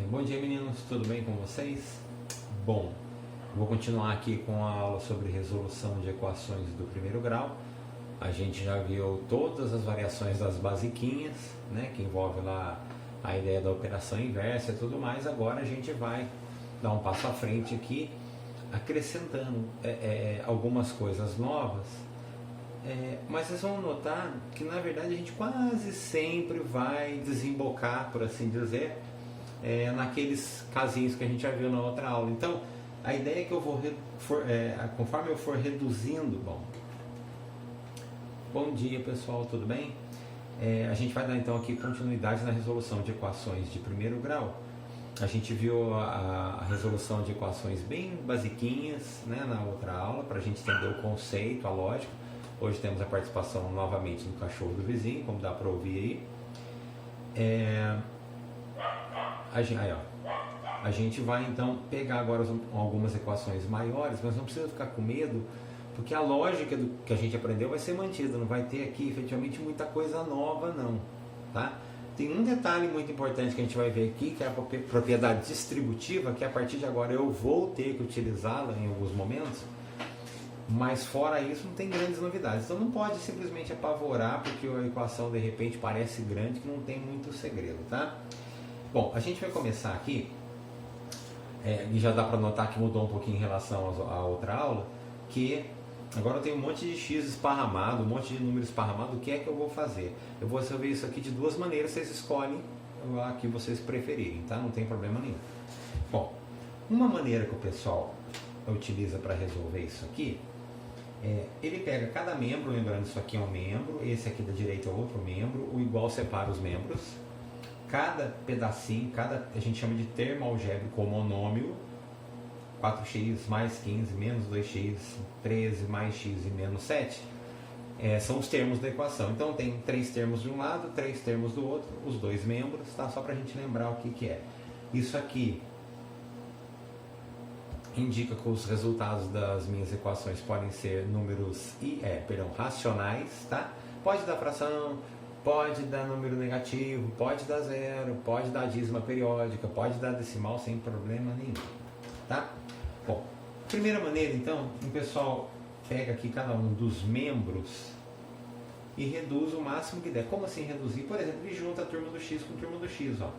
Bom dia, meninos, tudo bem com vocês? Bom, vou continuar aqui com a aula sobre resolução de equações do primeiro grau. A gente já viu todas as variações das basiquinhas, né, que envolve lá a ideia da operação inversa e tudo mais. Agora a gente vai dar um passo à frente aqui, acrescentando algumas coisas novas. Mas vocês vão notar que na verdade a gente quase sempre vai desembocar, por assim dizer, naqueles casinhos que a gente já viu na outra aula. Então, a ideia é que eu vou, conforme eu for reduzindo, bom dia pessoal, tudo bem? A gente vai dar então aqui continuidade na resolução de equações de primeiro grau. A gente viu a resolução de equações bem basiquinhas, né, na outra aula, para a gente entender o conceito, a lógica. Hoje temos a participação novamente do cachorro do vizinho, como dá para ouvir aí. A gente vai então pegar agora algumas equações maiores, mas não precisa ficar com medo, porque a lógica do que a gente aprendeu vai ser mantida, não vai ter aqui efetivamente muita coisa nova não, tá? Tem um detalhe muito importante que a gente vai ver aqui, que é a propriedade distributiva, que a partir de agora eu vou ter que utilizá-la em alguns momentos, mas fora isso não tem grandes novidades. Então não pode simplesmente apavorar porque a equação de repente parece grande, que não tem muito segredo, tá? Bom, a gente vai começar aqui, e já dá para notar que mudou um pouquinho em relação à outra aula, que agora eu tenho um monte de x esparramado, um monte de número esparramado. O que é que eu vou fazer? Eu vou resolver isso aqui de duas maneiras, vocês escolhem a que vocês preferirem, tá? Não tem problema nenhum. Bom, uma maneira que o pessoal utiliza para resolver isso aqui, ele pega cada membro, lembrando isso aqui é um membro, esse aqui da direita é outro membro, o igual separa os membros. Cada pedacinho, a gente chama de termo algébrico ou monômio, 4x mais 15 menos 2x, 13 mais x e menos 7, são os termos da equação. Então tem 3 termos de um lado, 3 termos do outro, os dois membros, tá? Só para a gente lembrar o que é. Isso aqui indica que os resultados das minhas equações podem ser números racionais, tá? Pode dar fração, pode dar número negativo, pode dar zero, pode dar dízima periódica, pode dar decimal sem problema nenhum, tá? Bom, primeira maneira então, o pessoal pega aqui cada um dos membros e reduz o máximo que der. Como assim reduzir? Por exemplo, ele junta a turma do x com a turma do x, ó.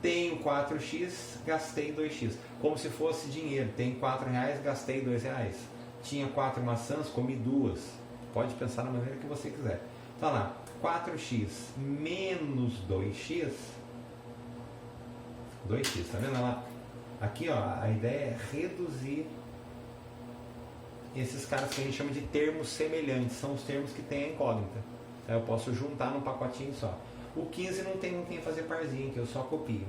Tenho 4x, gastei 2x. Como se fosse dinheiro. Tenho 4 reais, gastei 2 reais. Tinha 4 maçãs, comi 2. Pode pensar da maneira que você quiser. Então lá, 4x menos 2x. 2x, tá vendo lá? Aqui, ó, a ideia é reduzir esses caras que a gente chama de termos semelhantes. São os termos que tem a incógnita. Então, eu posso juntar num pacotinho só. O 15 não tem que fazer parzinho, que eu só copio.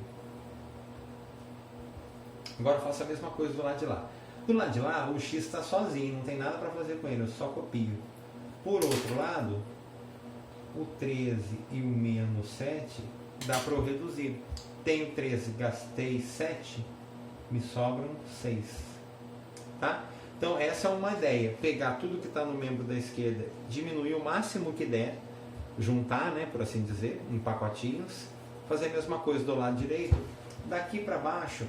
Agora eu faço a mesma coisa do lado de lá. Do lado de lá, o x está sozinho, não tem nada para fazer com ele, eu só copio. Por outro lado, o 13 e o menos 7 dá para eu reduzir. Tenho 13, gastei 7, me sobram 6. Tá? Então essa é uma ideia, pegar tudo que está no membro da esquerda, diminuir o máximo que der, juntar, né, por assim dizer, em pacotinhos, fazer a mesma coisa do lado direito. Daqui para baixo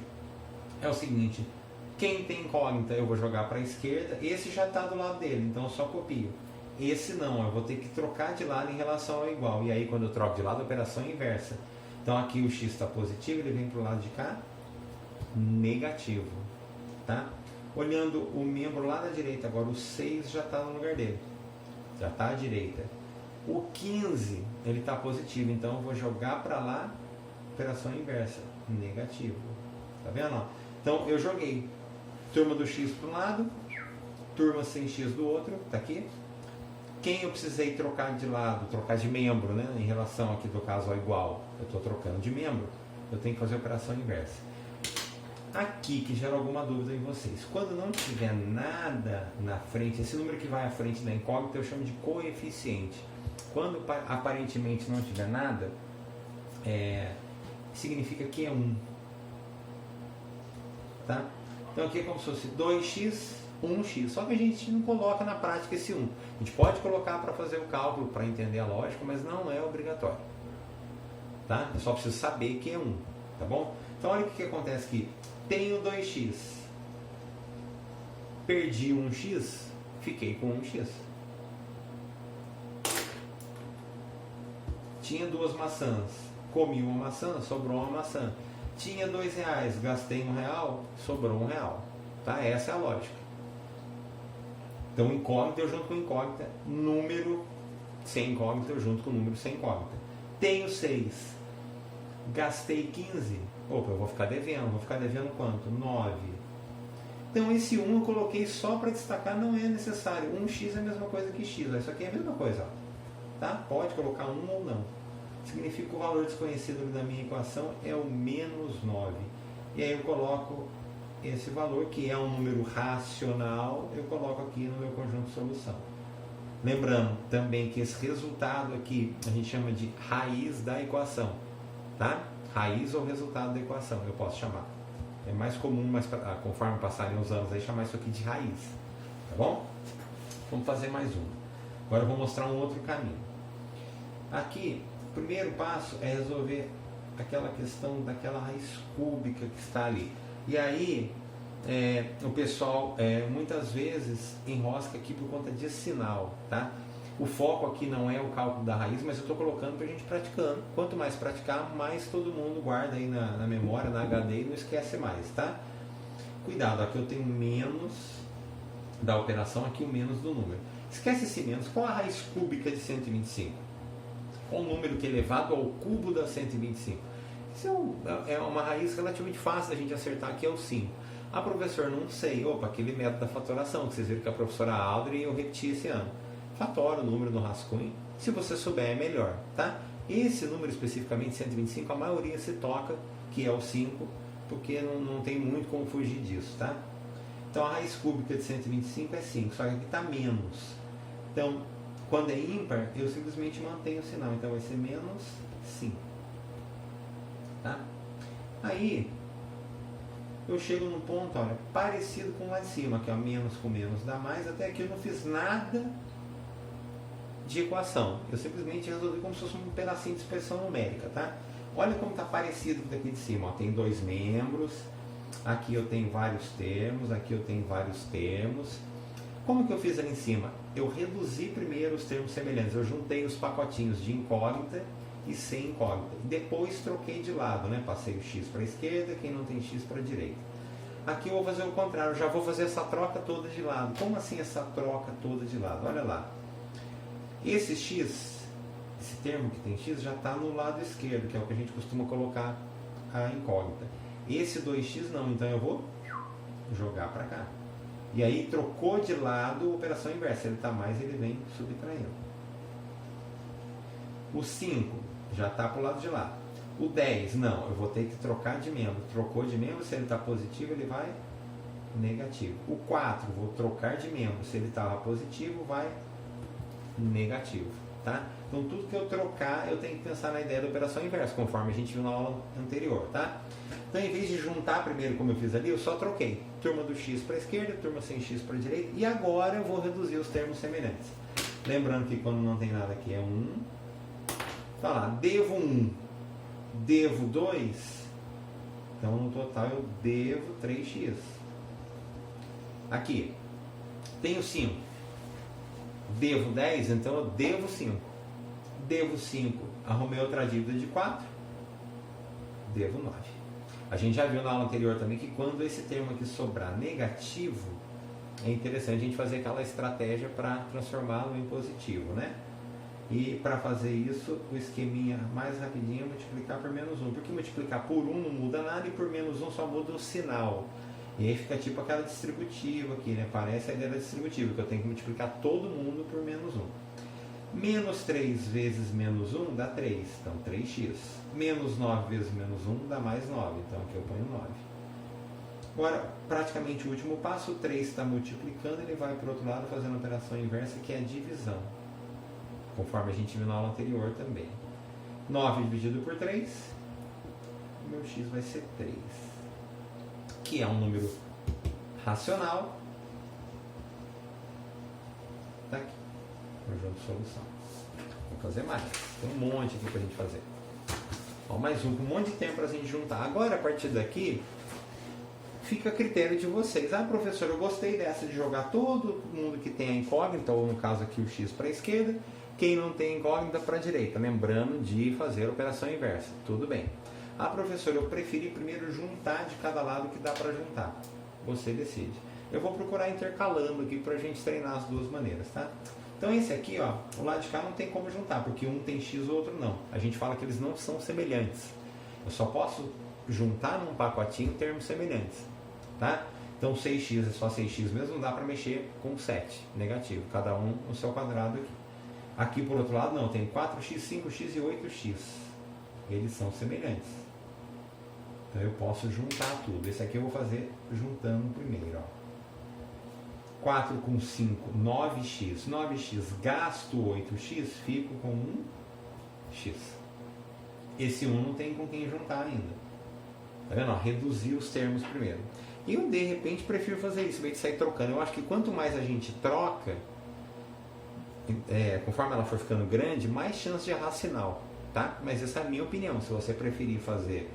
é o seguinte, quem tem incógnita eu vou jogar para a esquerda, esse já está do lado dele, então eu só copio. Esse não, eu vou ter que trocar de lado em relação ao igual, e aí quando eu troco de lado a operação é inversa. Então aqui o x está positivo, ele vem para o lado de cá, negativo, tá? Olhando o membro lá da direita, agora o 6 já está no lugar dele, já está à direita. O 15, ele está positivo, então eu vou jogar para lá, operação inversa, negativo. Tá vendo? Então eu joguei turma do x para um lado, turma sem x do outro, tá aqui. Quem eu precisei trocar de lado, trocar de membro, né, em relação aqui do caso ao igual, eu estou trocando de membro, eu tenho que fazer a operação inversa. Aqui que gera alguma dúvida em vocês, quando não tiver nada na frente, esse número que vai à frente da incógnita eu chamo de coeficiente. Quando aparentemente não tiver nada, significa que é 1. Tá? Então aqui é como se fosse 2x, 1x. Só que a gente não coloca na prática esse 1. A gente pode colocar para fazer o cálculo, para entender a lógica, mas não é obrigatório. Tá? Eu só preciso saber que é 1. Tá bom? Então olha Olha o que acontece aqui. Tenho 2x. Perdi 1x, fiquei com 1x. Tinha 2 maçãs, comi uma maçã, sobrou uma maçã. Tinha R$2, gastei R$1, sobrou R$1. Tá? Essa é a lógica. Então, incógnita eu junto com incógnita, número sem incógnita eu junto com número sem incógnita. Tenho 6, gastei 15, opa, eu vou ficar devendo quanto? 9. Então, esse 1 eu coloquei só para destacar, não é necessário. 1x é a mesma coisa que x, isso aqui é a mesma coisa. Tá? Pode colocar 1 ou não. Significa que o valor desconhecido da minha equação é o menos 9. E aí eu coloco esse valor, que é um número racional, eu coloco aqui no meu conjunto de solução. Lembrando também que esse resultado aqui a gente chama de raiz da equação. Tá? Raiz ou resultado da equação, eu posso chamar. É mais comum, mas conforme passarem os anos, aí chamar isso aqui de raiz. Tá bom? Vamos fazer mais um. Agora eu vou mostrar um outro caminho. Aqui, o primeiro passo é resolver aquela questão daquela raiz cúbica que está ali. E aí, o pessoal muitas vezes enrosca aqui por conta de sinal, tá? O foco aqui não é o cálculo da raiz, mas eu estou colocando para a gente praticando. Quanto mais praticar, mais todo mundo guarda aí na memória, na HD e não esquece mais, tá? Cuidado, aqui eu tenho menos da operação, aqui o menos do número. Esquece esse menos. Qual a raiz cúbica de 125? Qual o número que é elevado ao cubo da 125? Isso é uma raiz relativamente fácil da gente acertar, que é o 5. Ah, professor, não sei. Opa, aquele método da fatoração, que vocês viram que a professora Audrey e eu repeti esse ano. Fatora o número no rascunho. Se você souber, é melhor, tá? Esse número especificamente, 125, a maioria se toca, que é o 5, porque não tem muito como fugir disso, tá? Então, a raiz cúbica de 125 é 5, só que aqui está menos. Então, quando é ímpar, eu simplesmente mantenho o sinal. Então, vai ser menos 5. Tá? Aí, eu chego num ponto, olha, parecido com lá de cima, que é menos com menos dá mais. Até aqui eu não fiz nada de equação. Eu simplesmente resolvi como se fosse um pedacinho de expressão numérica, tá? Olha como está parecido com daqui de cima. Ó, tem 2 membros, aqui eu tenho vários termos, aqui eu tenho vários termos. Como que eu fiz ali em cima? Eu reduzi primeiro os termos semelhantes. Eu juntei os pacotinhos de incógnita e sem incógnita. Depois troquei de lado, né? Passei o x para a esquerda, quem não tem x para a direita. Aqui eu vou fazer o contrário, eu já vou fazer essa troca toda de lado. Como assim essa troca toda de lado? Olha lá. Esse x, esse termo que tem x, já está no lado esquerdo, que é o que a gente costuma colocar a incógnita. Esse 2x não, então eu vou jogar para cá. E aí trocou de lado, operação inversa. Ele está mais, ele vem subtraindo. O 5 já está para o lado de lá. O 10, não, eu vou ter que trocar de membro. Trocou de membro, se ele está positivo, ele vai negativo. O 4, vou trocar de membro. Se ele estava positivo, vai negativo. Tá? Então tudo que eu trocar, eu tenho que pensar na ideia da operação inversa, conforme a gente viu na aula anterior. Tá? Então, em vez de juntar primeiro, como eu fiz ali, eu só troquei. Turma do x para a esquerda, turma sem x para a direita. E agora eu vou reduzir os termos semelhantes. Lembrando que quando não tem nada aqui é 1. Tá lá, devo 1, devo 2. Então, no total, eu devo 3x. Aqui, tenho 5. Devo 10, então eu devo 5. Devo 5, arrumei outra dívida de 4. Devo 9. A gente já viu na aula anterior também que quando esse termo aqui sobrar negativo, é interessante a gente fazer aquela estratégia para transformá-lo em positivo, né? E para fazer isso, o esqueminha mais rapidinho é multiplicar por menos 1. Porque multiplicar por 1 não muda nada e por menos 1 só muda o sinal. E aí fica tipo aquela distributiva aqui, né? Parece a ideia da distributiva, que eu tenho que multiplicar todo mundo por menos 1. Menos 3 vezes menos 1 dá 3, então 3x. Menos 9 vezes menos 1 dá mais 9, então aqui eu ponho 9. Agora, praticamente o último passo, o 3 está multiplicando, ele vai para o outro lado fazendo a operação inversa, que é a divisão. Conforme a gente viu na aula anterior também. 9 dividido por 3, meu x vai ser 3. Que é um número racional. Está aqui. Conjunto de solução. Vamos fazer mais. Tem um monte aqui para a gente fazer. Ó, mais um, com um monte de tempo para a gente juntar. Agora, a partir daqui, fica a critério de vocês. Ah, professor, eu gostei dessa de jogar todo mundo que tem a incógnita, ou no caso aqui o x para a esquerda, quem não tem incógnita para a direita. Lembrando de fazer a operação inversa. Tudo bem. Ah, professor, eu preferi primeiro juntar de cada lado que dá para juntar. Você decide. Eu vou procurar intercalando aqui para a gente treinar as duas maneiras, tá? Então esse aqui, ó, o lado de cá não tem como juntar, porque um tem x e o outro não. A gente fala que eles não são semelhantes. Eu só posso juntar num pacotinho termos semelhantes, tá? Então 6x é só 6x mesmo, não dá para mexer com 7, negativo, cada um no seu quadrado aqui. Aqui por outro lado não, tem 4x, 5x e 8x. Eles são semelhantes. Então eu posso juntar tudo. Esse aqui eu vou fazer juntando primeiro, ó. 4 com 5, 9x. 9x, gasto 8x, fico com 1x. Esse 1 não tem com quem juntar ainda. Tá vendo? Ó, reduzir os termos primeiro. Eu, de repente, prefiro fazer isso, em vez de sair trocando. Eu acho que quanto mais a gente troca, conforme ela for ficando grande, mais chance de errar sinal. Tá? Mas essa é a minha opinião. Se você preferir fazer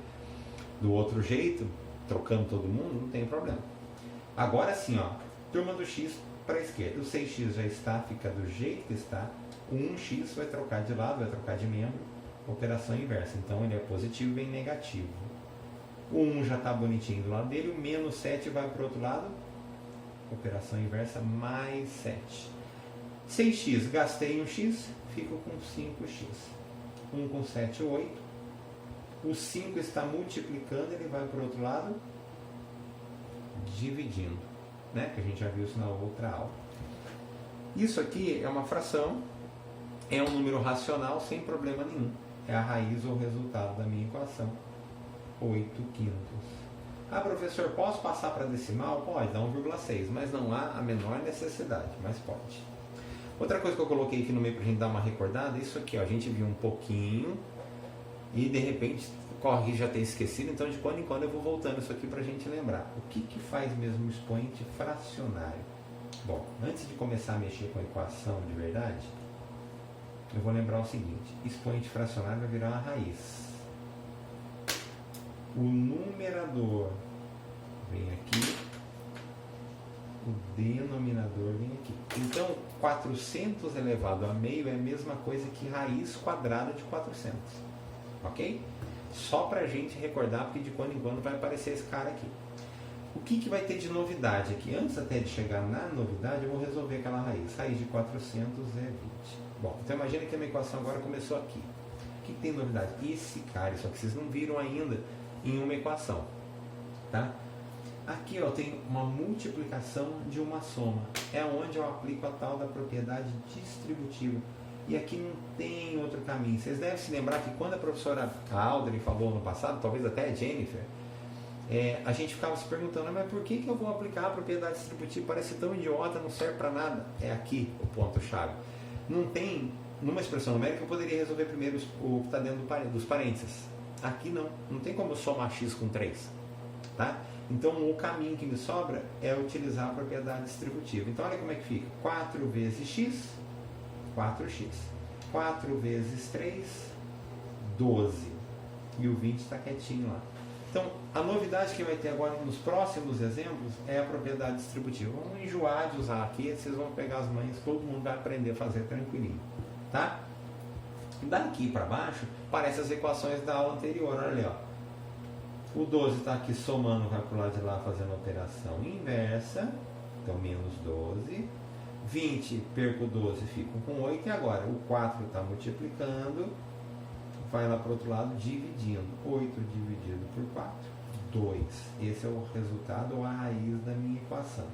do outro jeito, trocando todo mundo, não tem problema. Agora sim, ó, turma do x para a esquerda. O 6x já está, fica do jeito que está. O 1x vai trocar de lado, vai trocar de membro. Operação inversa. Então ele é positivo e vem negativo. O 1 já está bonitinho do lado dele. O menos 7 vai para o outro lado. Operação inversa, mais 7. 6x, gastei 1x, fico com 5x. 1 com 7, 8. O 5 está multiplicando, ele vai para o outro lado, dividindo, né? Que a gente já viu isso na outra aula. Isso aqui é uma fração, é um número racional sem problema nenhum. É a raiz ou resultado da minha equação, 8 quintos. Ah, professor, posso passar para decimal? Pode, dá 1,6, mas não há a menor necessidade, mas pode. Outra coisa que eu coloquei aqui no meio para a gente dar uma recordada, isso aqui, ó, a gente viu um pouquinho, e de repente corre já ter esquecido, então de quando em quando eu vou voltando isso aqui para a gente lembrar. O que faz mesmo o expoente fracionário? Bom, antes de começar a mexer com a equação de verdade, eu vou lembrar o seguinte: expoente fracionário vai virar uma raiz. O numerador vem aqui, o denominador vem aqui. Então 400 elevado a meio é a mesma coisa que raiz quadrada de 400. Ok? Só para a gente recordar, porque de quando em quando vai aparecer esse cara aqui. O que vai ter de novidade aqui? Antes até de chegar na novidade, eu vou resolver aquela raiz. Raiz de 400 é 20. Bom, então imagina que a minha equação agora começou aqui. O que tem novidade? Esse cara, só que vocês não viram ainda em uma equação. Tá? Aqui ó, tem uma multiplicação de uma soma. É onde eu aplico a tal da propriedade distributiva. E aqui não tem outro caminho. Vocês devem se lembrar que quando a professora Audrey falou no passado, talvez até a Jennifer, a gente ficava se perguntando, mas por que eu vou aplicar a propriedade distributiva? Parece tão idiota, não serve para nada. É aqui o ponto-chave. Não tem, numa expressão numérica, eu poderia resolver primeiro o que está dentro dos parênteses. Aqui não tem como eu somar x com 3. Tá? Então o caminho que me sobra é utilizar a propriedade distributiva. Então olha como é que fica. 4 vezes x, 4x. 4 vezes 3, 12. E o 20 está quietinho lá. Então, a novidade que vai ter agora nos próximos exemplos é a propriedade distributiva. Vamos enjoar de usar aqui, vocês vão pegar as manhas, todo mundo vai aprender a fazer tranquilinho. Tá? Daqui para baixo, parece as equações da aula anterior. Olha ali, ó. O 12 está aqui somando, vai para o lado de lá fazendo a operação inversa. Então, menos 12. 20 perco 12, fico com 8. E agora, o 4 está multiplicando, vai lá para o outro lado dividindo. 8 dividido por 4, 2. Esse é o resultado ou a raiz da minha equação.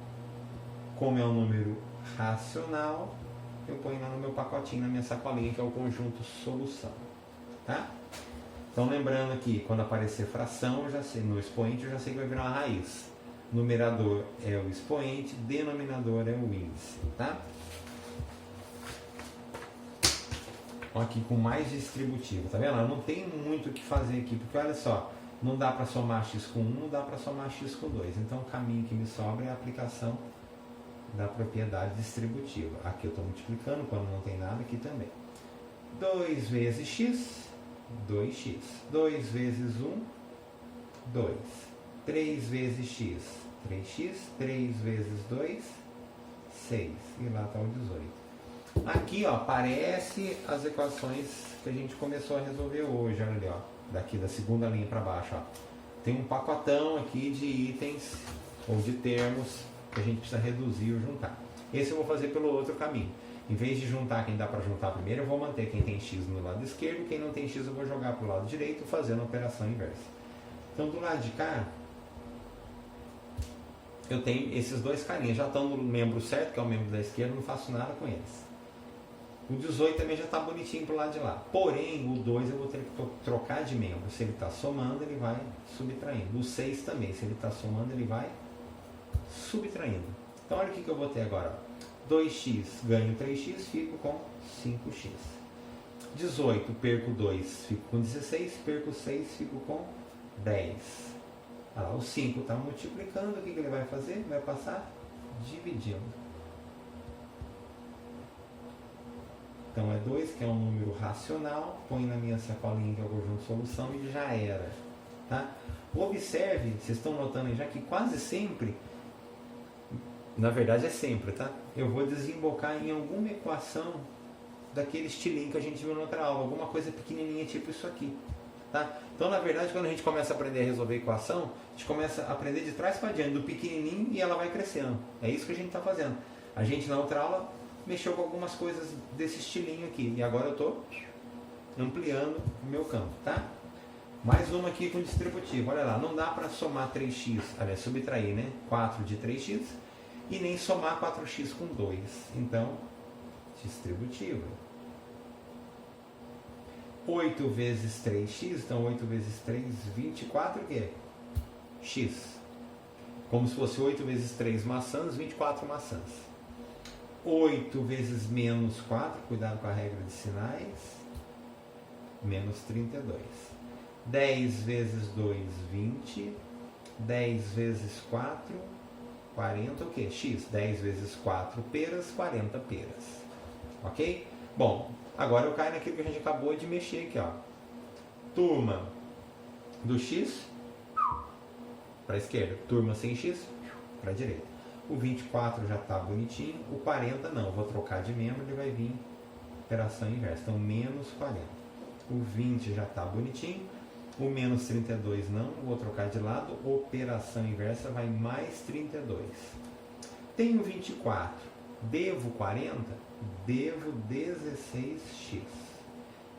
Como é um número racional, eu ponho lá no meu pacotinho, na minha sacolinha, que é o conjunto solução. Tá? Então, lembrando aqui, quando aparecer fração, eu já sei, no expoente eu já sei que vai virar uma raiz. Numerador é o expoente, denominador é o índice, tá? Aqui com mais distributivo, tá vendo? Não tem muito o que fazer aqui, porque olha só, não dá para somar x com 1, não dá para somar x com 2. Então o caminho que me sobra é a aplicação da propriedade distributiva. Aqui eu estou multiplicando, quando não tem nada, aqui também. 2 vezes x, 2x. 2 vezes 1, 2. 3 vezes x, 3x. 3 vezes 2, 6. E lá está o 18. Aqui, ó, aparece as equações que a gente começou a resolver hoje. Olha ali, ó, daqui da segunda linha para baixo, ó. Tem um pacotão aqui de itens ou de termos que a gente precisa reduzir ou juntar. Esse eu vou fazer pelo outro caminho. Em vez de juntar quem dá para juntar primeiro, eu vou manter quem tem x no lado esquerdo, quem não tem x eu vou jogar para o lado direito, fazendo a operação inversa. Então, do lado de cá, eu tenho esses dois carinhas, já estão no membro certo, que é o membro da esquerda, não faço nada com eles. O 18 também já está bonitinho para o lado de lá. Porém, o 2 eu vou ter que trocar de membro. Se ele está somando, ele vai subtraindo. O 6 também, se ele está somando, ele vai subtraindo. Então, olha o que eu vou ter agora. 2x ganho 3x, fico com 5x. 18 perco 2, fico com 16. Perco 6, fico com 10. Olha lá, o 5 está multiplicando. O que ele vai fazer? Vai passar dividindo. Então é 2, que é um número racional. Põe na minha sacolinha, que é o conjunto de solução, e já era. Tá? Observe, vocês estão notando aí já que quase sempre, na verdade é sempre, tá? Eu vou desembocar em alguma equação daquele estilinho que a gente viu na outra aula, alguma coisa pequenininha tipo isso aqui, tá? Então, na verdade, quando a gente começa a aprender a resolver equação, a gente começa a aprender de trás para diante, do pequenininho, e ela vai crescendo. É isso que a gente está fazendo. A gente na outra aula mexeu com algumas coisas desse estilinho aqui, e agora eu estou ampliando o meu campo, tá? Mais uma aqui com distributivo. Olha lá, não dá para somar 3x, aliás, subtrair, né? 4 de 3x, e nem somar 4x com 2. Então, distributivo. 8 vezes 3x, então 8 vezes 3, 24, o quê? X. Como se fosse 8 vezes 3 maçãs, 24 maçãs. 8 vezes menos 4, cuidado com a regra de sinais, menos 32. 10 vezes 2, 20. 10 vezes 4, 40, o quê? X. 10 vezes 4 peras, 40 peras. Ok? Bom, agora eu caio naquilo que a gente acabou de mexer aqui, ó. Turma do X para a esquerda. Turma sem X para a direita. O 24 já está bonitinho. O 40 não. Vou trocar de membro, ele vai vir operação inversa. Então, menos 40. O 20 já está bonitinho. O menos 32 não. Vou trocar de lado. Operação inversa vai mais 32. Tenho 24. Devo 40? Devo 16x.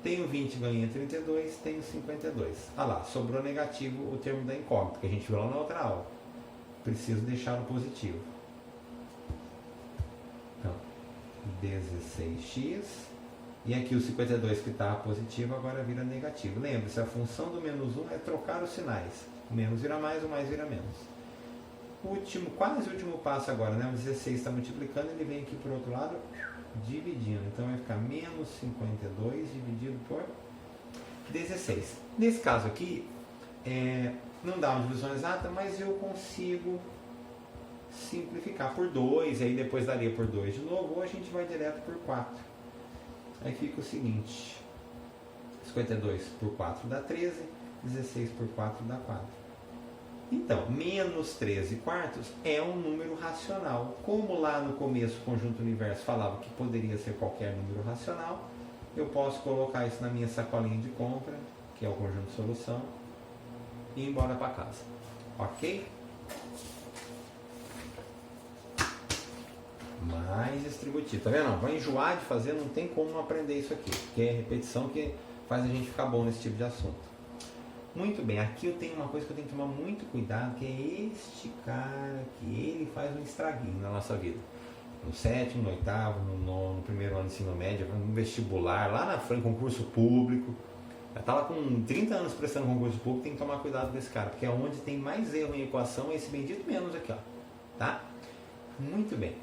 Tenho 20, ganhei 32. Tenho 52. Ah lá, sobrou negativo o termo da incógnita, que a gente viu lá na outra aula. Preciso deixar o positivo. Então, 16x. E aqui o 52 que estava positivo agora vira negativo. Lembre-se, a função do menos 1 é trocar os sinais. O menos vira mais, o mais vira menos. Último, quase último passo agora, né? O 16 está multiplicando, ele vem aqui por outro lado, dividindo. Então vai ficar menos 52 dividido por 16. Nesse caso aqui, não dá uma divisão exata, mas eu consigo simplificar por 2, aí depois daria por 2 de novo, ou a gente vai direto por 4. Aí fica o seguinte, 52 por 4 dá 13, 16 por 4 dá 4. Então, menos 13 quartos é um número racional. Como lá no começo o conjunto universo falava que poderia ser qualquer número racional, eu posso colocar isso na minha sacolinha de compra, que é o conjunto de solução, e ir embora para casa. Ok? Mais distributivo. Tá vendo? Vai enjoar de fazer, não tem como não aprender isso aqui. Porque é repetição que faz a gente ficar bom nesse tipo de assunto. Muito bem, aqui eu tenho uma coisa que eu tenho que tomar muito cuidado, que é este cara aqui. Ele faz um estraguinho na nossa vida. No sétimo, no oitavo, no nono, no primeiro ano de ensino médio, no vestibular, lá na frente, concurso público. Já está lá com 30 anos prestando concurso público, tem que tomar cuidado desse cara, porque é onde tem mais erro em equação, é esse bendito menos aqui, ó. Tá? Muito bem.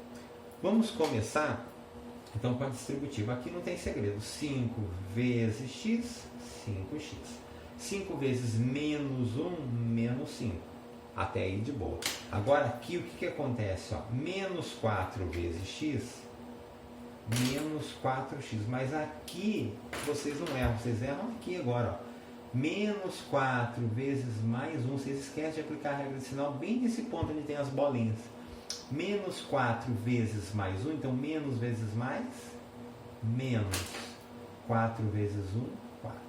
Vamos começar, então, com a distributiva. Aqui não tem segredo. 5 vezes x, 5x. 5 vezes menos 1, menos 5. Até aí de boa. Agora aqui o que acontece? Ó? Menos 4 vezes x menos 4x. Mas aqui vocês não erram, vocês erram aqui agora. Ó. Menos 4 vezes mais 1. Vocês esquecem de aplicar a regra de sinal bem nesse ponto onde tem as bolinhas. Menos 4 vezes mais 1. Então, menos vezes mais. Menos 4 vezes 1, 4.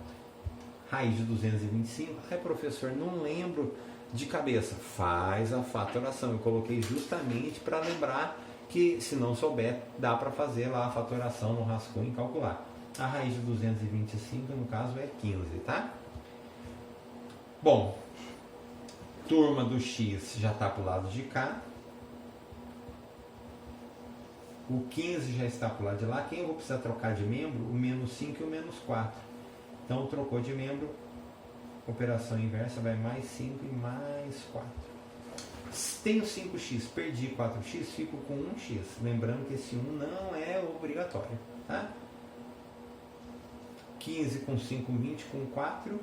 Raiz de 225. Ai, professor, não lembro de cabeça. Faz a fatoração. Eu coloquei justamente para lembrar que, se não souber, dá para fazer lá a fatoração no rascunho e calcular. A raiz de 225, no caso, é 15, tá? Bom, turma do x já está para o lado de cá. O 15 já está para o lado de lá. Quem eu vou precisar trocar de membro? O menos 5 e o menos 4. Então, trocou de membro. Operação inversa vai mais 5 e mais 4. Tenho 5x, perdi 4x, fico com 1x. Lembrando que esse 1 não é obrigatório. Tá? 15 com 5, 20 com 4,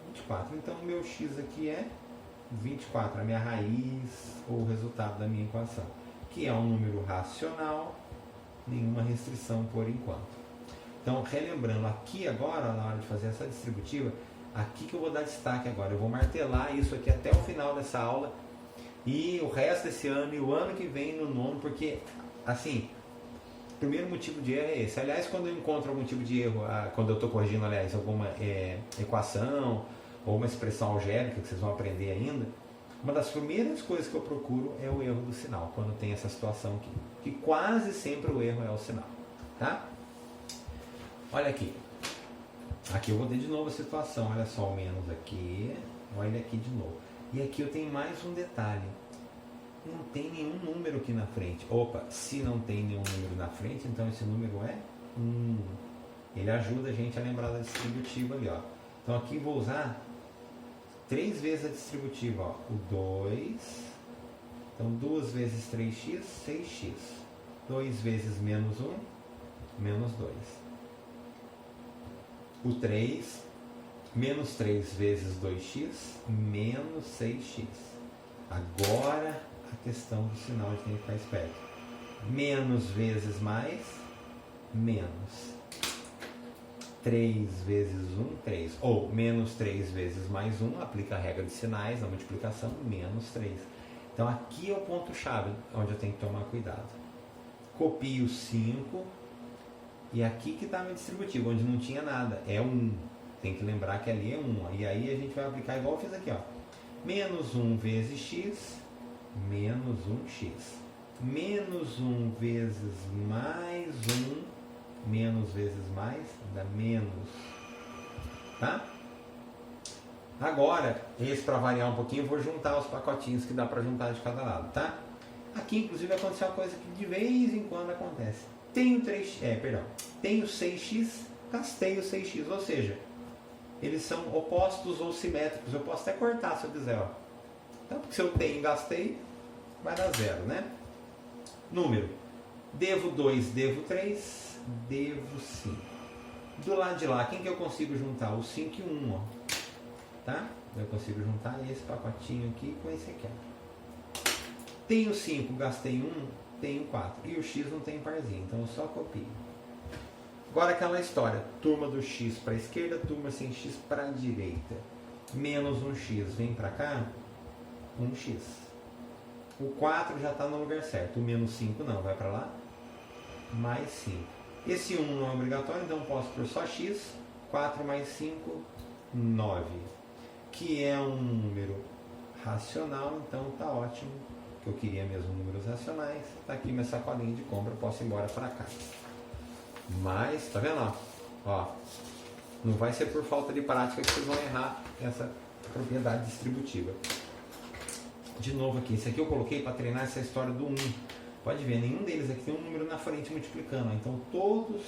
24. Então, o meu x aqui é 24, a minha raiz ou o resultado da minha equação. Que é um número racional, nenhuma restrição por enquanto. Então, relembrando aqui agora, na hora de fazer essa distributiva, aqui que eu vou dar destaque agora. Eu vou martelar isso aqui até o final dessa aula e o resto desse ano e o ano que vem no nono, porque, assim, o primeiro motivo de erro é esse. Aliás, quando eu encontro algum tipo de erro, quando eu estou corrigindo, aliás, alguma equação ou uma expressão algébrica que vocês vão aprender ainda, uma das primeiras coisas que eu procuro é o erro do sinal, quando tem essa situação aqui. Que quase sempre o erro é o sinal. Tá? Olha aqui. Aqui eu vou ter de novo a situação. Olha só o menos aqui. Olha aqui de novo. E aqui eu tenho mais um detalhe. Não tem nenhum número aqui na frente. Opa, se não tem nenhum número na frente, então esse número é 1. Ele ajuda a gente a lembrar da distributiva ali, ó. Então aqui vou usar 3 vezes a distributiva, ó. O 2. Então 2 vezes 3x, 6x. 2 vezes menos 1, menos 2. O 3, menos 3 vezes 2x, menos 6x. Agora a questão do sinal, a gente tem que ficar esperto. Menos vezes mais, menos. 3 vezes 1, 3. Ou menos 3 vezes mais 1, aplica a regra de sinais na multiplicação, menos 3. Então aqui é o ponto-chave, onde eu tenho que tomar cuidado. Copio 5, e aqui que está a minha distributiva, onde não tinha nada, é 1. Tem que lembrar que ali é 1. E aí a gente vai aplicar igual eu fiz aqui, ó. Menos 1 vezes x, menos 1x. Menos 1 vezes mais 1, menos vezes mais, dá menos. Tá? Agora, esse para variar um pouquinho, eu vou juntar os pacotinhos que dá para juntar de cada lado, tá? Aqui, inclusive, aconteceu uma coisa que de vez em quando acontece. Tenho 6x, gastei o 6x, ou seja, eles são opostos ou simétricos. Eu posso até cortar se eu quiser, ó. Então, porque se eu tenho e gastei, vai dar 0, né? Número. Devo 2, devo 3, devo 5. Do lado de lá, quem que eu consigo juntar? O 5 e o 1, ó. Tá? Eu consigo juntar esse pacotinho aqui com esse aqui, ó. Tenho 5, gastei 1, tenho 4. E o x não tem parzinho, então eu só copio. Agora aquela história. Turma do x para a esquerda, turma sem x para a direita. Menos 1x vem para cá, 1x. O 4 já está no lugar certo. O menos 5 não, vai para lá. Mais 5. Esse 1 não é obrigatório, então posso pôr só x. 4 mais 5, 9. Que é um número racional, então tá ótimo. Que eu queria mesmo números racionais. Tá aqui minha sacolinha de compra, eu posso ir embora para casa. Mas, tá vendo? Ó, não vai ser por falta de prática que vocês vão errar essa propriedade distributiva. De novo aqui, esse aqui eu coloquei para treinar essa história do 1. Pode ver, nenhum deles aqui tem um número na frente multiplicando. Então todos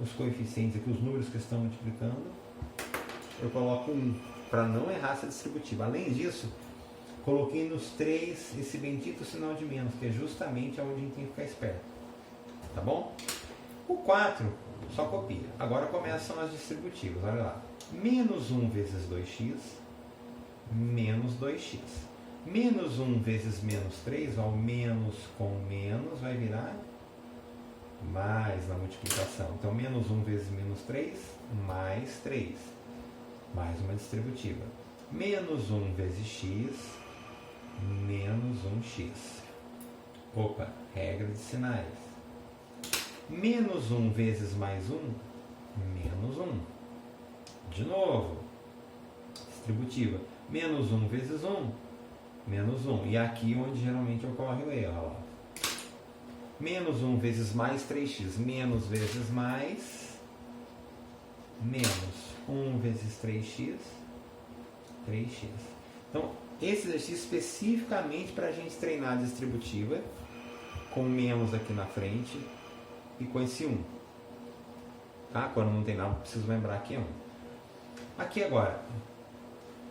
os coeficientes aqui, os números que estão multiplicando, eu coloco 1 para não errar essa distributiva. Além disso, coloquei nos 3 esse bendito sinal de menos, que é justamente onde a gente tem que ficar esperto. Tá bom? O 4 só copia. Agora começam as distributivas. Olha lá. Menos 1 vezes 2x, menos 2x. Menos 1 vezes menos 3, ó, o menos com menos vai virar mais na multiplicação. Então, menos 1 vezes menos 3, mais 3. Mais uma distributiva. Menos 1 vezes x, menos 1x. Opa, regra de sinais. Menos 1 vezes mais 1, menos 1. De novo, distributiva. Menos 1 vezes 1, menos 1. E aqui onde geralmente ocorre o erro. Ó. Menos 1 vezes mais 3x. Menos vezes mais, menos 1 vezes 3x, 3x. Então, esse exercício especificamente para a gente treinar a distributiva, com menos aqui na frente e com esse 1. Tá? Quando não tem nada, preciso lembrar que é 1. Aqui agora,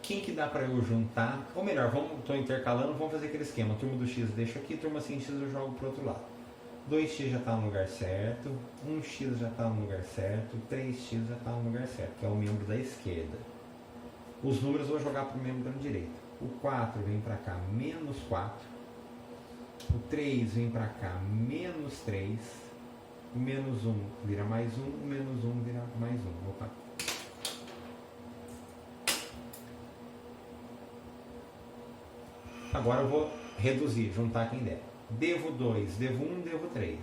quem que dá para eu juntar? Ou melhor, estou intercalando, vamos fazer aquele esquema. Turma do x eu deixo aqui, turma sem x eu jogo para o outro lado. 2x já está no lugar certo, 1x já está no lugar certo, 3x já está no lugar certo, que é o membro da esquerda. Os números eu vou jogar para o membro da direita. O 4 vem para cá, menos 4. O 3 vem para cá, menos 3. O menos 1 vira mais 1, o menos 1 vira mais 1. Opa. Agora eu vou reduzir, juntar quem der. Devo 2, devo 1, devo 3.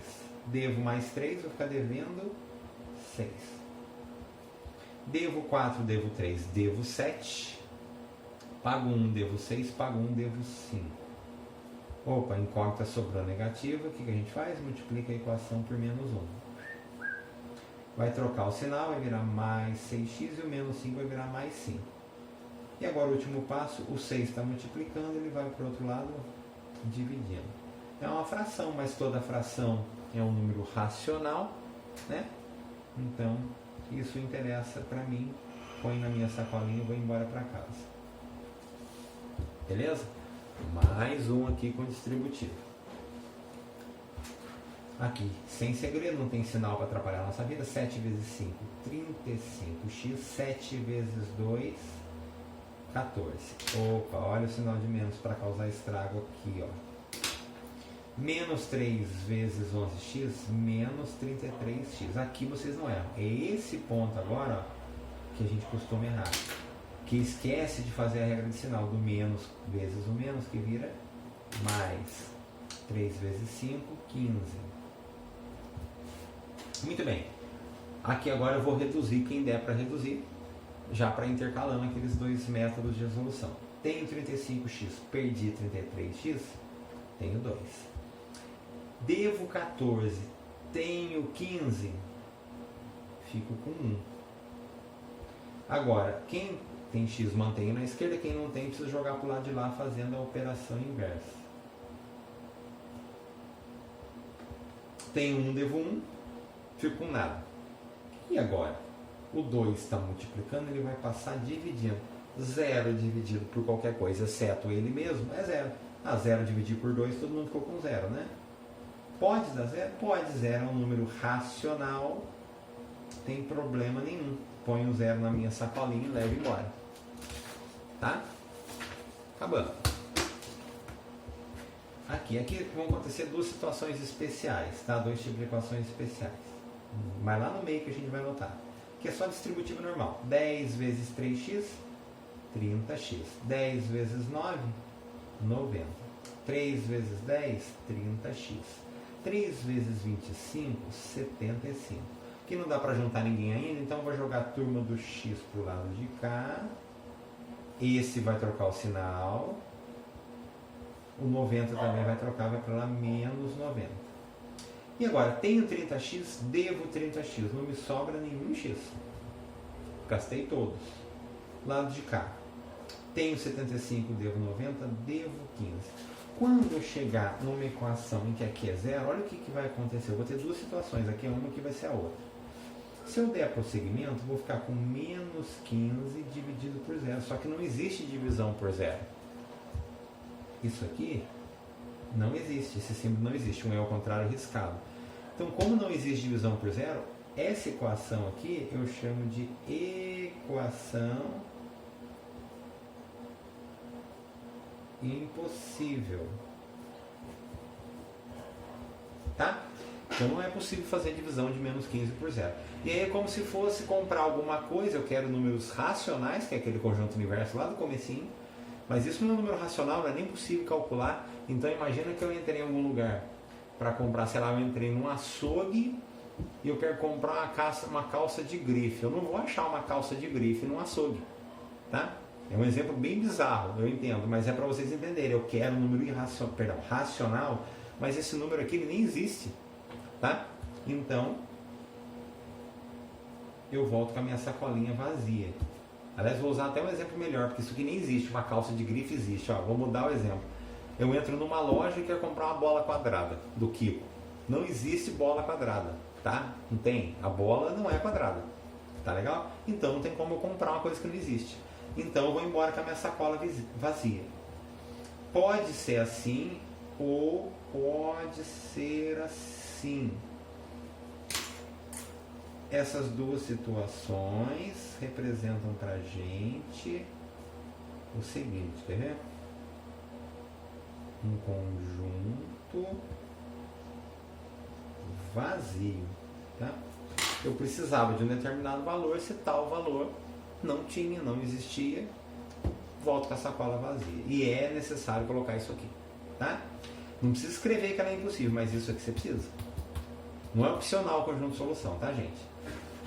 Devo mais 3, vou ficar devendo 6. Devo 4, devo 3, devo 7. Pago 1, devo 6, pago 1, devo 5. Opa, incógnita sobrou negativa, o que a gente faz? Multiplica a equação por menos 1. Vai trocar o sinal, vai virar mais 6x e o menos 5 vai virar mais 5. E agora o último passo, o 6 está multiplicando, ele vai para o outro lado dividindo. É uma fração, mas toda fração é um número racional, né? Então, isso interessa para mim. Põe na minha sacolinha e vou embora para casa. Beleza? Mais um aqui com distributivo. Aqui, sem segredo, não tem sinal para atrapalhar a nossa vida. 7 vezes 5, 35x. 7 vezes 2, 14. Opa, olha o sinal de menos para causar estrago aqui, ó. Menos 3 vezes 11x, menos 33x. Aqui vocês não erram. É esse ponto agora, ó, que a gente costuma errar. Que esquece de fazer a regra de sinal do menos vezes o menos, que vira mais. 3 vezes 5, 15. Muito bem. Aqui agora eu vou reduzir quem der para reduzir, já para intercalando aqueles dois métodos de resolução. Tenho 35x, perdi 33x, tenho 2. Devo 14, tenho 15, fico com 1. Agora, quem tem x mantém na esquerda, quem não tem precisa jogar para o lado de lá fazendo a operação inversa. Tenho 1, devo 1, fico com nada. E agora? O 2 está multiplicando, ele vai passar dividindo. 0 dividido por qualquer coisa, exceto ele mesmo, é 0. 0 dividido por 2, todo mundo ficou com 0, né? Pode dar 0? Pode. 0 é um número racional, tem problema nenhum. Põe o 0 na minha sacolinha e leva embora. Tá? Acabando. Aqui vão acontecer duas situações especiais, tá? 2 tipos de equações especiais. Mas lá no meio que a gente vai notar. Que é só distributiva normal. 10 vezes 3x, 30x. 10 vezes 9, 90. 3 vezes 10, 30x. 3 vezes 25, 75. Aqui não dá para juntar ninguém ainda, então eu vou jogar a turma do x para o lado de cá. Esse vai trocar o sinal. O 90 também vai trocar, vai para lá menos 90. E agora, tenho 30x, devo 30x. Não me sobra nenhum x. Gastei todos. Lado de cá. Tenho 75, devo 90, devo 15. Quando eu chegar numa equação em que aqui é 0, olha o que vai acontecer. Eu vou ter duas situações. Aqui é uma, aqui vai ser a outra. Se eu der prosseguimento, eu vou ficar com menos 15 dividido por 0. Só que não existe divisão por 0. Isso aqui não existe. Esse símbolo não existe. Um é ao contrário riscado. Então, como não existe divisão por 0, essa equação aqui eu chamo de equação impossível. Tá? Então não é possível fazer divisão de menos 15 por zero. E aí é como se fosse comprar alguma coisa, eu quero números racionais, que é aquele conjunto universo lá do comecinho, mas isso não é um número racional, não é nem possível calcular. Então imagina que eu entrei em algum lugar para comprar, sei lá, eu entrei num açougue e eu quero comprar uma calça de grife. Eu não vou achar uma calça de grife num açougue, tá? É um exemplo bem bizarro, eu entendo, mas é para vocês entenderem. Eu quero um número racional, mas esse número aqui ele nem existe, tá? Então, eu volto com a minha sacolinha vazia. Aliás, vou usar até um exemplo melhor, porque isso aqui nem existe, uma calça de grife existe. Ó, vou mudar o exemplo. Eu entro numa loja e quero comprar uma bola quadrada do Kiko. Não existe bola quadrada, tá? Não tem. A bola não é quadrada. Tá legal? Então não tem como eu comprar uma coisa que não existe. Então eu vou embora com a minha sacola vazia. Pode ser assim ou pode ser assim. Essas duas situações representam pra gente o seguinte, quer ver? Um conjunto vazio, tá? Eu precisava de um determinado valor, se tal valor não tinha, não existia, volto com a sacola vazia. E é necessário colocar isso aqui, tá? Não precisa escrever que ela é impossível, mas isso aqui você precisa. Não é opcional o conjunto de solução, tá, gente?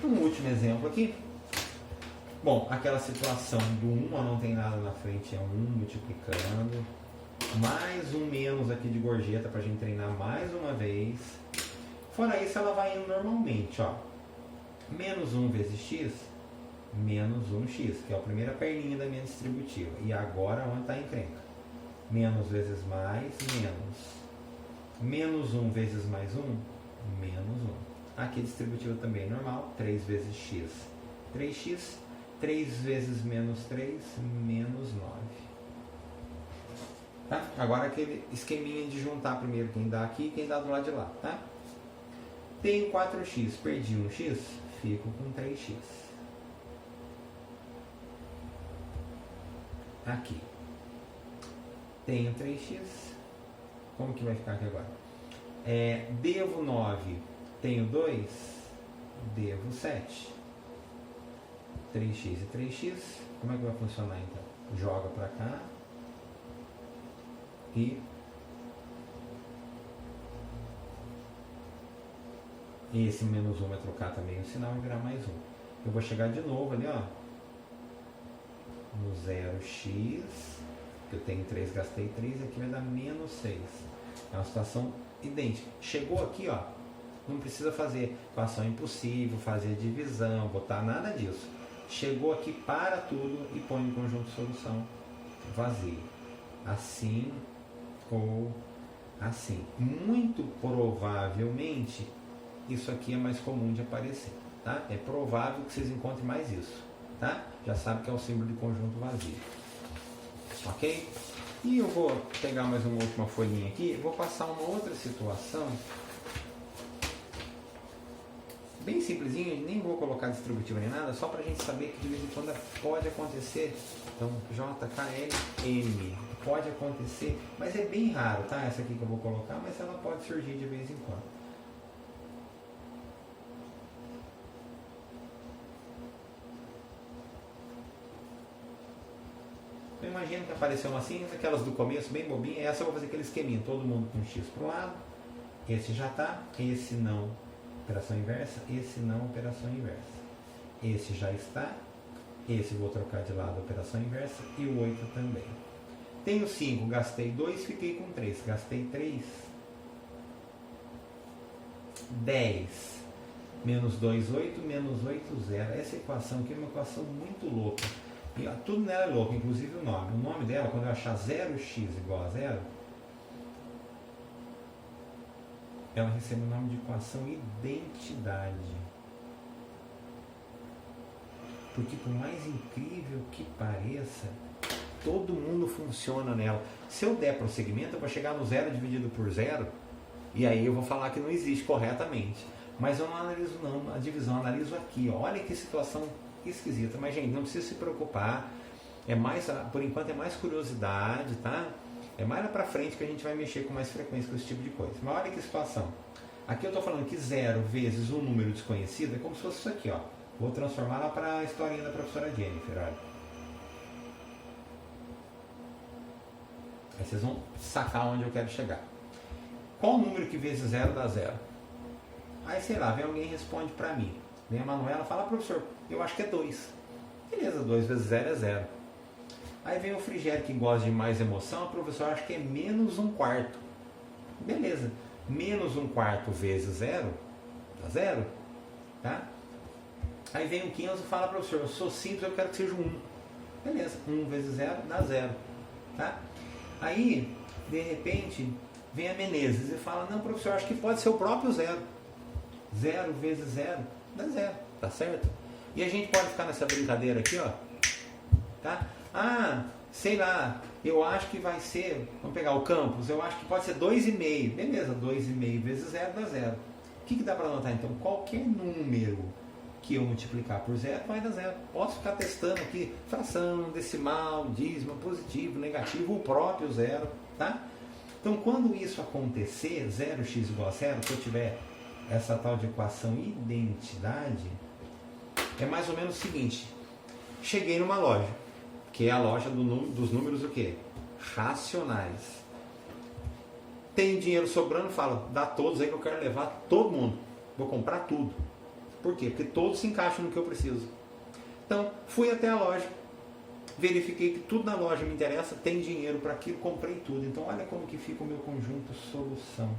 Um último exemplo aqui. Bom, aquela situação do 1 não tem nada na frente, é 1 multiplicando. Mais um menos aqui de gorjeta para a gente treinar mais uma vez. Fora isso, ela vai indo normalmente, ó. Menos 1 vezes x, menos 1x, que é a primeira perninha da minha distributiva. E agora onde está a encrenca? Menos vezes mais, menos. Menos 1 vezes mais 1, menos 1. Aqui a distributiva também é normal, 3 vezes x, 3x, 3 vezes menos 3, menos 9. Tá? Agora aquele esqueminha de juntar primeiro quem dá aqui e quem dá do lado de lá, tá? Tenho 4x, perdi 1x, fico com 3x. Aqui. Tenho 3x, como que vai ficar aqui agora? Devo 9, tenho 2, devo 7. 3x e 3x, como é que vai funcionar então? Joga para cá e esse menos 1 vai trocar também o sinal e virar mais 1. Eu vou chegar de novo ali, ó, no 0x, que eu tenho 3, gastei 3, aqui vai dar menos 6. É uma situação idêntica. Chegou aqui, ó, não precisa fazer equação impossível, fazer divisão, botar nada disso. Chegou aqui, para tudo e põe um conjunto de solução vazio. Assim ou assim. Muito provavelmente, isso aqui é mais comum de aparecer, tá? É provável que vocês encontrem mais isso, tá? Já sabe que é o símbolo de conjunto vazio. Ok? E eu vou pegar mais uma última folhinha aqui, vou passar uma outra situação bem simplesinha, nem vou colocar distributiva nem nada, só para a gente saber que de vez em quando pode acontecer. Então, JKLM pode acontecer, mas é bem raro, tá? Essa aqui que eu vou colocar, mas ela pode surgir de vez em quando. Então, imagina que apareceu uma assim, aquelas do começo, bem bobinha. Essa eu vou fazer aquele esqueminha, todo mundo com x para um lado. Esse já está, esse não, operação inversa, esse não, operação inversa. Esse já está, esse vou trocar de lado, operação inversa, e o 8 também. Tenho 5, gastei 2, fiquei com 3, gastei 3. 10, menos 2, 8, menos 8, 0. Essa equação aqui é uma equação muito louca. E, ó, tudo nela é louco, inclusive o nome. O nome dela, quando eu achar 0x igual a 0, ela recebe o nome de equação identidade. Porque por mais incrível que pareça, todo mundo funciona nela. Se eu der prosseguimento, eu vou chegar no 0 dividido por 0, e aí eu vou falar que não existe corretamente. Mas eu não analiso não a divisão, eu analiso aqui. Ó. Olha que situação esquisita. Mas, gente, não precisa se preocupar. É mais, por enquanto é mais curiosidade, tá? É mais lá para frente que a gente vai mexer com mais frequência com esse tipo de coisa. Mas olha que situação. Aqui eu estou falando que 0 vezes um número desconhecido é como se fosse isso aqui, ó. Vou transformar lá para a historinha da professora Jennifer, olha. Aí vocês vão sacar onde eu quero chegar. Qual o número que vezes 0 dá 0? Aí, sei lá, vem alguém e responde para mim. Vem a Manuela e fala, professor, eu acho que é 2. Beleza, 2 vezes 0 é 0. Aí vem o Frigério que gosta de mais emoção, professor, acho que é menos 1/4. Beleza, menos 1/4 vezes 0 dá 0. Tá? Aí vem o Kenzo e fala, professor, eu sou simples, eu quero que seja 1. Beleza, 1 vezes 0 dá 0. Tá? Aí, de repente, vem a Menezes e fala, não, professor, acho que pode ser o próprio 0. 0 vezes 0 dá 0, tá certo? E a gente pode ficar nessa brincadeira aqui, ó. Tá? Ah, sei lá, eu acho que vai ser, vamos pegar o Campos, eu acho que pode ser 2,5. Beleza, 2,5 vezes 0 dá 0. O que dá para anotar então? Qualquer número que eu multiplicar por 0 vai dar 0. Posso ficar testando aqui fração, decimal, dízimo, positivo, negativo, o próprio 0, tá? Então quando isso acontecer, 0x igual a 0, se eu tiver essa tal de equação identidade, é mais ou menos o seguinte: cheguei numa loja, que é a loja dos números o quê? Racionais. Tem dinheiro sobrando, fala, dá todos aí que eu quero levar todo mundo. Vou comprar tudo. Por quê? Porque todos se encaixam no que eu preciso. Então, fui até a loja, verifiquei que tudo na loja me interessa, tem dinheiro para aquilo, comprei tudo. Então, olha como que fica o meu conjunto solução.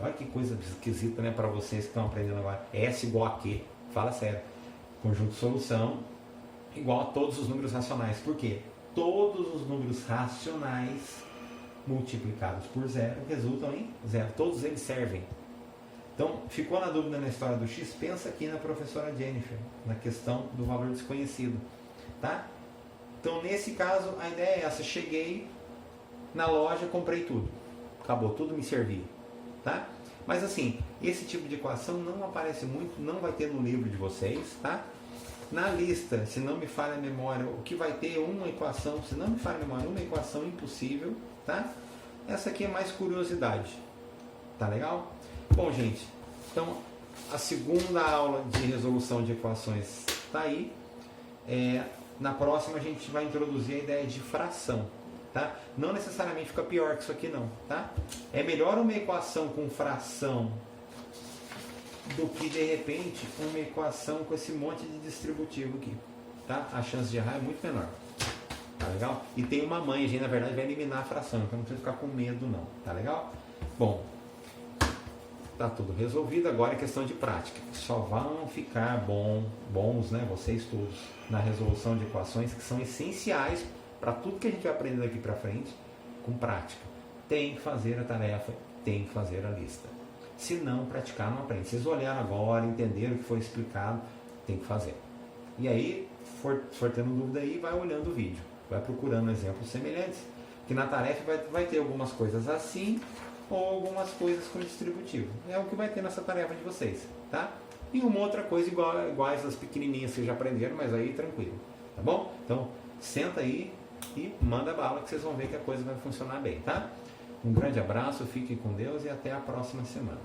Olha que coisa esquisita, né, para vocês que estão aprendendo agora. S igual a quê? Fala sério. Conjunto solução igual a todos os números racionais. Por quê? Todos os números racionais multiplicados por 0 resultam em 0. Todos eles servem. Então, ficou na dúvida na história do x? Pensa aqui na professora Jennifer, na questão do valor desconhecido. Tá? Então, nesse caso, a ideia é essa. Cheguei na loja, comprei tudo. Acabou, tudo me servia. Tá? Mas assim, esse tipo de equação não aparece muito, não vai ter no livro de vocês. Tá? Na lista, se não me falha a memória, o que vai ter uma equação, se não me falha a memória, uma equação impossível. Tá? Essa aqui é mais curiosidade. Tá legal? Bom, gente, então a segunda aula de resolução de equações está aí. Na próxima a gente vai introduzir a ideia de fração. Tá? Não necessariamente fica pior que isso aqui não. Tá? É melhor uma equação com fração do que de repente uma equação com esse monte de distributivo aqui. Tá? A chance de errar é muito menor. Tá legal? E tem uma mãe, a gente na verdade vai eliminar a fração, então não precisa ficar com medo não. Tá legal? Bom, tá tudo resolvido, agora é questão de prática. Só vão ficar bons, né, vocês todos, na resolução de equações que são essenciais para tudo que a gente vai aprender daqui para frente, com prática. Tem que fazer a tarefa, tem que fazer a lista. Se não praticar, não aprende. Vocês olharam agora, entenderam o que foi explicado, tem que fazer. E aí, for tendo dúvida aí, vai olhando o vídeo, vai procurando exemplos semelhantes, que na tarefa vai ter algumas coisas assim, ou algumas coisas com distributivo. É o que vai ter nessa tarefa de vocês, tá? E uma outra coisa iguais as pequenininhas que vocês já aprenderam, mas aí tranquilo, tá bom? Então, senta aí e manda bala que vocês vão ver que a coisa vai funcionar bem, tá? Um grande abraço, fiquem com Deus e até a próxima semana.